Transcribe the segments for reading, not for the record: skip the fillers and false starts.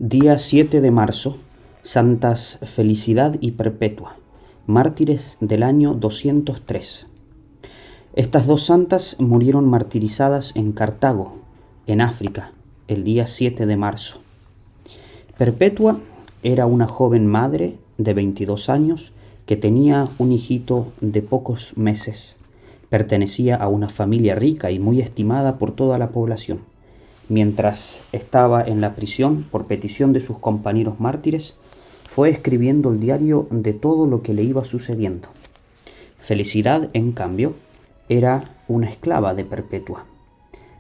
Día 7 de marzo, Santas Felicidad y Perpetua, mártires del año 203. Estas dos santas murieron martirizadas en Cartago, en África, el día 7 de marzo. Perpetua era una joven madre de 22 años que tenía un hijito de pocos meses. Pertenecía a una familia rica y muy estimada por toda la población. Mientras estaba en la prisión por petición de sus compañeros mártires, fue escribiendo el diario de todo lo que le iba sucediendo. Felicidad, en cambio, era una esclava de Perpetua.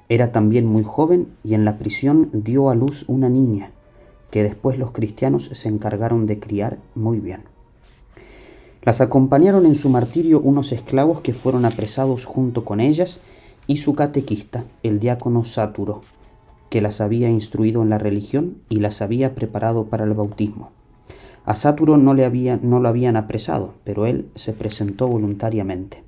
Era también muy joven y en la prisión dio a luz una niña, que después los cristianos se encargaron de criar muy bien. Las acompañaron en su martirio unos esclavos que fueron apresados junto con ellas y su catequista, el diácono Sáturo, que las había instruido en la religión y las había preparado para el bautismo. A Sáturo no lo habían apresado, pero él se presentó voluntariamente.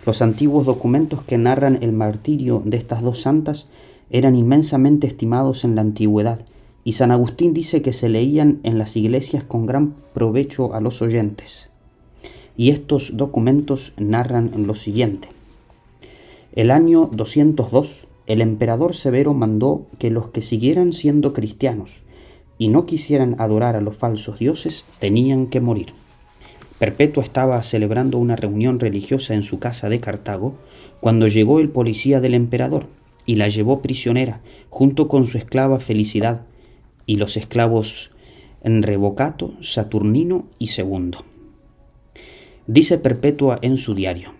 Los antiguos documentos que narran el martirio de estas dos santas eran inmensamente estimados en la antigüedad, y San Agustín dice que se leían en las iglesias con gran provecho a los oyentes. Y estos documentos narran lo siguiente. El año 202, el emperador Severo mandó que los que siguieran siendo cristianos y no quisieran adorar a los falsos dioses tenían que morir. Perpetua estaba celebrando una reunión religiosa en su casa de Cartago cuando llegó el policía del emperador y la llevó prisionera junto con su esclava Felicidad y los esclavos Revocato, Saturnino y Segundo. Dice Perpetua en su diario: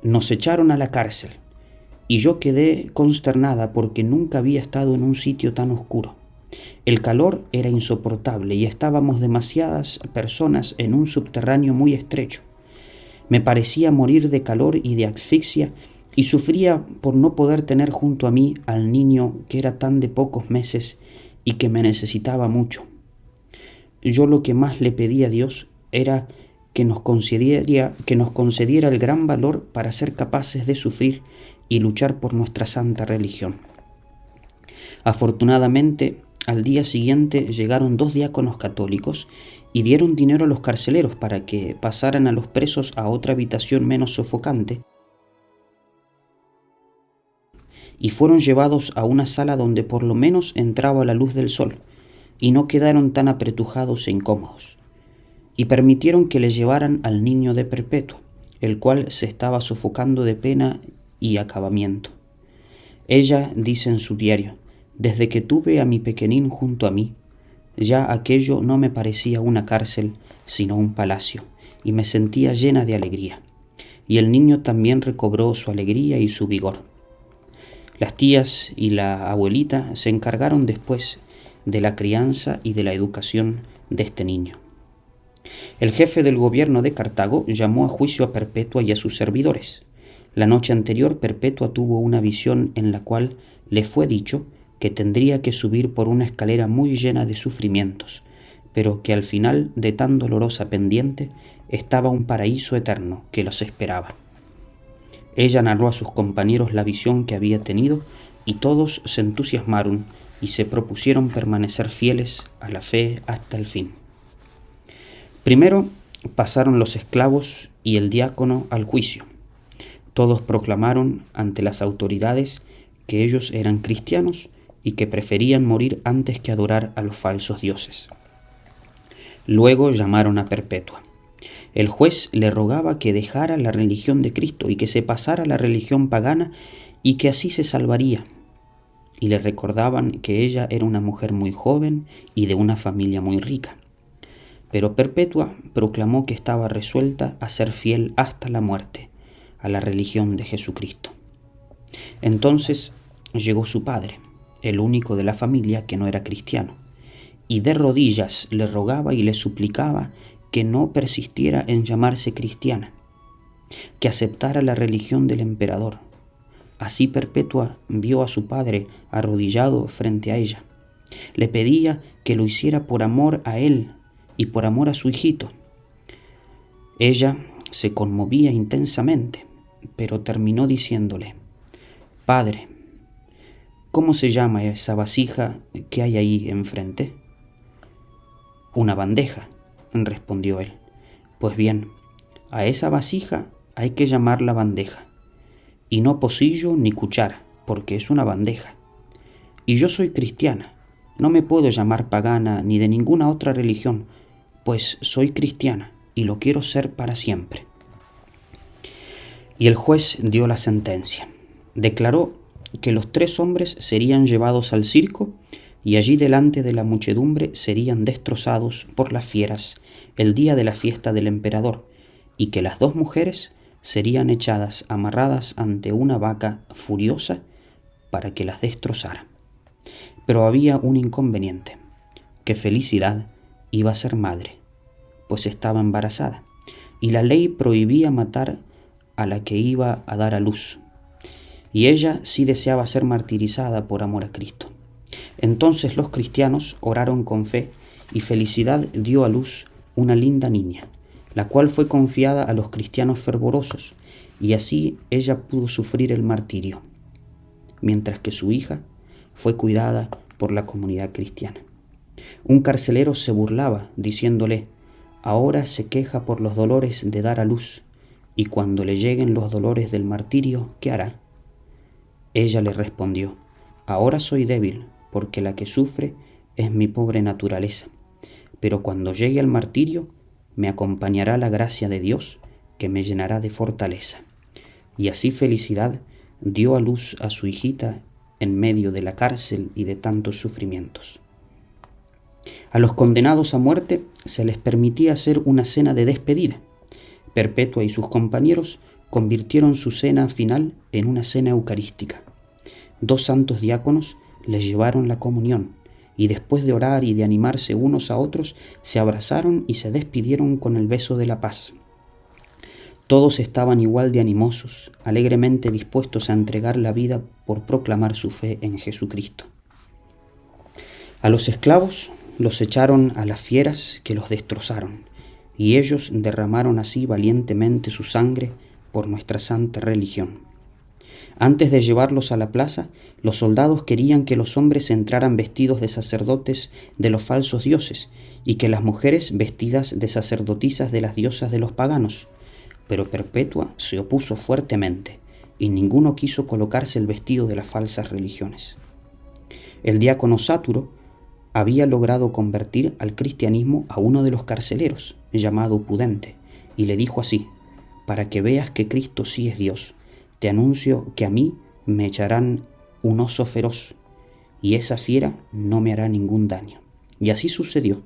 nos echaron a la cárcel y yo quedé consternada porque nunca había estado en un sitio tan oscuro. El calor era insoportable y estábamos demasiadas personas en un subterráneo muy estrecho. Me parecía morir de calor y de asfixia y sufría por no poder tener junto a mí al niño que era tan de pocos meses y que me necesitaba mucho. Yo lo que más le pedí a Dios era que nos concediera el gran valor para ser capaces de sufrir y luchar por nuestra santa religión. Afortunadamente, al día siguiente llegaron 2 diáconos católicos y dieron dinero a los carceleros para que pasaran a los presos a otra habitación menos sofocante y fueron llevados a una sala donde por lo menos entraba la luz del sol y no quedaron tan apretujados e incómodos, y permitieron que le llevaran al niño de Perpetua, el cual se estaba sofocando de pena y acabamiento. Ella dice en su diario: desde que tuve a mi pequeñín junto a mí, ya aquello no me parecía una cárcel, sino un palacio, y me sentía llena de alegría. Y el niño también recobró su alegría y su vigor. Las tías y la abuelita se encargaron después de la crianza y de la educación de este niño. El jefe del gobierno de Cartago llamó a juicio a Perpetua y a sus servidores. La noche anterior, Perpetua tuvo una visión en la cual le fue dicho que tendría que subir por una escalera muy llena de sufrimientos, pero que al final de tan dolorosa pendiente estaba un paraíso eterno que los esperaba. Ella narró a sus compañeros la visión que había tenido y todos se entusiasmaron y se propusieron permanecer fieles a la fe hasta el fin. Primero pasaron los esclavos y el diácono al juicio. Todos proclamaron ante las autoridades que ellos eran cristianos y que preferían morir antes que adorar a los falsos dioses. Luego llamaron a Perpetua. El juez le rogaba que dejara la religión de Cristo y que se pasara a la religión pagana y que así se salvaría. Y le recordaban que ella era una mujer muy joven y de una familia muy rica. Pero Perpetua proclamó que estaba resuelta a ser fiel hasta la muerte a la religión de Jesucristo. Entonces llegó su padre, el único de la familia que no era cristiano, y de rodillas le rogaba y le suplicaba que no persistiera en llamarse cristiana, que aceptara la religión del emperador. Así Perpetua vio a su padre arrodillado frente a ella. Le pedía que lo hiciera por amor a él y por amor a su hijito. Ella se conmovía intensamente, pero terminó diciéndole: Padre, ¿cómo se llama esa vasija que hay ahí enfrente? Una bandeja, respondió él. Pues bien, a esa vasija hay que llamarla bandeja, y no pocillo ni cuchara, porque es una bandeja. Y yo soy cristiana, no me puedo llamar pagana ni de ninguna otra religión, pues soy cristiana y lo quiero ser para siempre. Y el juez dio la sentencia. Declaró que los 3 hombres serían llevados al circo y allí delante de la muchedumbre serían destrozados por las fieras el día de la fiesta del emperador, y que las 2 mujeres serían echadas amarradas ante una vaca furiosa para que las destrozara. Pero había un inconveniente, que Felicidad iba a ser madre, pues estaba embarazada, y la ley prohibía matar a la que iba a dar a luz, y ella sí deseaba ser martirizada por amor a Cristo. Entonces los cristianos oraron con fe, y Felicidad dio a luz una linda niña, la cual fue confiada a los cristianos fervorosos, y así ella pudo sufrir el martirio, mientras que su hija fue cuidada por la comunidad cristiana. Un carcelero se burlaba, diciéndole: ahora se queja por los dolores de dar a luz, y cuando le lleguen los dolores del martirio, ¿qué hará? Ella le respondió: ahora soy débil, porque la que sufre es mi pobre naturaleza, pero cuando llegue el martirio, me acompañará la gracia de Dios, que me llenará de fortaleza. Y así Felicidad dio a luz a su hijita en medio de la cárcel y de tantos sufrimientos. A los condenados a muerte se les permitía hacer una cena de despedida. Perpetua y sus compañeros convirtieron su cena final en una cena eucarística. 2 santos diáconos les llevaron la comunión, y después de orar y de animarse unos a otros, se abrazaron y se despidieron con el beso de la paz. Todos estaban igual de animosos, alegremente dispuestos a entregar la vida por proclamar su fe en Jesucristo. A los esclavos los echaron a las fieras que los destrozaron, y ellos derramaron así valientemente su sangre por nuestra santa religión. Antes de llevarlos a la plaza, los soldados querían que los hombres entraran vestidos de sacerdotes de los falsos dioses, y que las mujeres vestidas de sacerdotisas de las diosas de los paganos. Pero Perpetua se opuso fuertemente, y ninguno quiso colocarse el vestido de las falsas religiones. El diácono Sáturo había logrado convertir al cristianismo a uno de los carceleros, llamado Pudente, y le dijo así: para que veas que Cristo sí es Dios, te anuncio que a mí me echarán un oso feroz, y esa fiera no me hará ningún daño. Y así sucedió.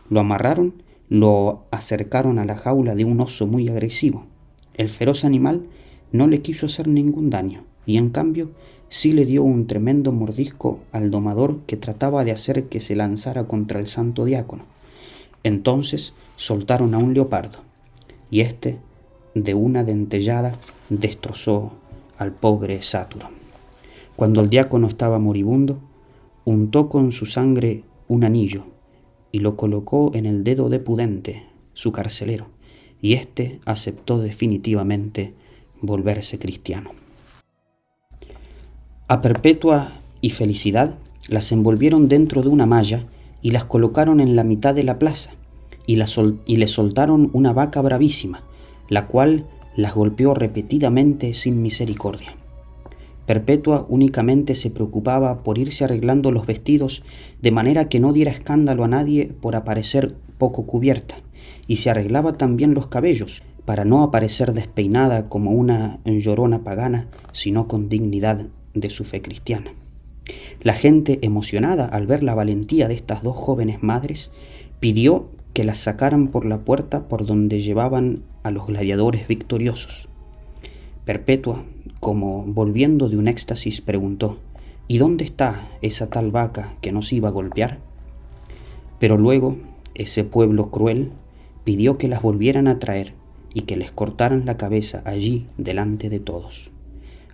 Lo amarraron, lo acercaron a la jaula de un oso muy agresivo. El feroz animal no le quiso hacer ningún daño, y en cambio sí le dio un tremendo mordisco al domador que trataba de hacer que se lanzara contra el santo diácono. Entonces soltaron a un leopardo, y éste, de una dentellada, destrozó al pobre Sáturo. Cuando el diácono estaba moribundo, untó con su sangre un anillo y lo colocó en el dedo de Pudente, su carcelero, y éste aceptó definitivamente volverse cristiano. A Perpetua y Felicidad las envolvieron dentro de una malla y las colocaron en la mitad de la plaza, y les soltaron una vaca bravísima, la cual las golpeó repetidamente sin misericordia. Perpetua únicamente se preocupaba por irse arreglando los vestidos de manera que no diera escándalo a nadie por aparecer poco cubierta, y se arreglaba también los cabellos para no aparecer despeinada como una llorona pagana, sino con dignidad de su fe cristiana. La gente, emocionada al ver la valentía de estas 2 jóvenes madres, pidió que las sacaran por la puerta por donde llevaban a los gladiadores victoriosos. Perpetua, como volviendo de un éxtasis, preguntó: ¿y dónde está esa tal vaca que nos iba a golpear? Pero luego ese pueblo cruel pidió que las volvieran a traer y que les cortaran la cabeza allí delante de todos.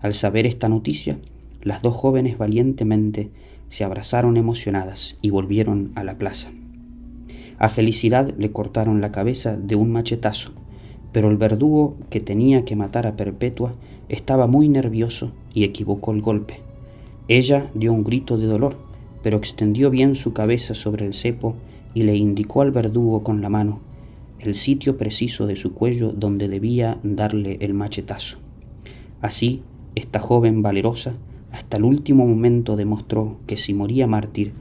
Al saber esta noticia, las 2 jóvenes valientemente se abrazaron emocionadas y volvieron a la plaza. A Felicidad le cortaron la cabeza de un machetazo, pero el verdugo que tenía que matar a Perpetua estaba muy nervioso y equivocó el golpe. Ella dio un grito de dolor, pero extendió bien su cabeza sobre el cepo y le indicó al verdugo con la mano el sitio preciso de su cuello donde debía darle el machetazo. Así, esta joven valerosa hasta el último momento demostró que si moría mártir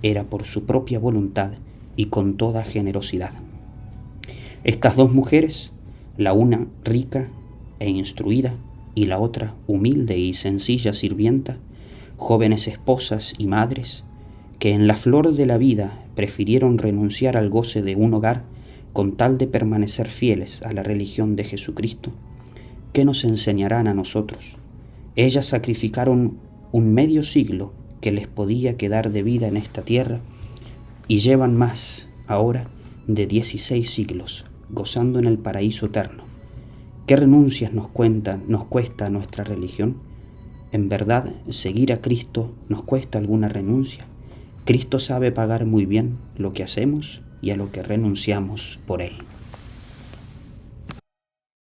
era por su propia voluntad y con toda generosidad. Estas dos mujeres, la una rica e instruida y la otra humilde y sencilla sirvienta, jóvenes esposas y madres, que en la flor de la vida prefirieron renunciar al goce de un hogar con tal de permanecer fieles a la religión de Jesucristo, ¿qué nos enseñarán a nosotros? Ellas sacrificaron un medio siglo que les podía quedar de vida en esta tierra y llevan más ahora de 16 siglos gozando en el paraíso eterno. ¿Qué renuncias nos cuesta nuestra religión? ¿En verdad seguir a Cristo nos cuesta alguna renuncia? Cristo sabe pagar muy bien lo que hacemos y a lo que renunciamos por Él.